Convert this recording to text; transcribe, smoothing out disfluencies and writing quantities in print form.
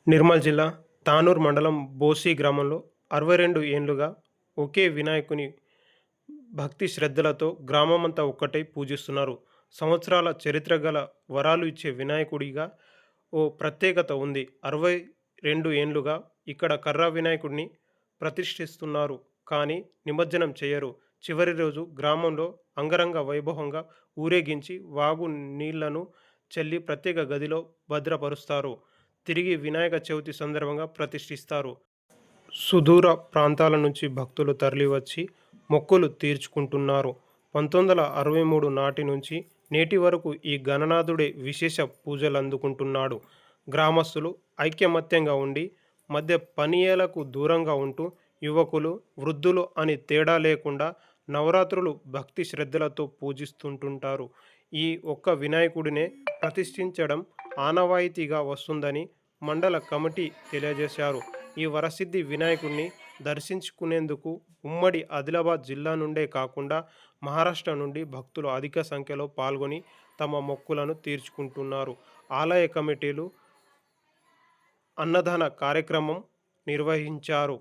నిర్మల్ జిల్లా తానూర్ మండలం బోసి గ్రామంలో 62 ఏండ్లుగా ఒకే వినాయకుని భక్తి శ్రద్ధలతో గ్రామమంతా ఒక్కటై పూజిస్తున్నారు. సంవత్సరాల చరిత్ర గల వరాలు ఇచ్చే వినాయకుడిగా ఓ ప్రత్యేకత ఉంది. 62 ఏండ్లుగా ఇక్కడ కర్రా వినాయకుడిని ప్రతిష్ఠిస్తున్నారు. కానీ నిమజ్జనం చేయరు. చివరి రోజు గ్రామంలో అంగరంగ వైభవంగా ఊరేగించి వాగు నీళ్లను చల్లి ప్రత్యేక గదిలో భద్రపరుస్తారు. తిరిగి వినాయక చవితి సందర్భంగా ప్రతిష్ఠిస్తారు. సుదూర ప్రాంతాల నుంచి భక్తులు తరలివచ్చి మొక్కులు తీర్చుకుంటున్నారు. 1963 నాటి నుంచి నేటి వరకు ఈ గణనాథుడే విశేష పూజలందుకుంటున్నాడు. గ్రామస్తులు ఐకమత్యంగా ఉండి మధ్య పనియేలకు దూరంగా ఉంటూ యువకులు, వృద్ధులు అని తేడా లేకుండా నవరాత్రులు భక్తి శ్రద్ధలతో పూజిస్తుంటుంటారు. ఈ ఒక్క వినాయకుడినే ప్రతిష్ఠించడం ఆనవాయితీగా వస్తుందని మండల కమిటీ తెలియజేశారు. ఈ వరసిద్ధి వినాయకుడిని దర్శించుకునేందుకు ఉమ్మడి ఆదిలాబాద్ జిల్లా నుండే కాకుండా మహారాష్ట్ర నుండి భక్తులు అధిక సంఖ్యలో పాల్గొని తమ మొక్కులను తీర్చుకుంటున్నారు. ఆలయ కమిటీలు అన్నదాన కార్యక్రమం నిర్వహించారు.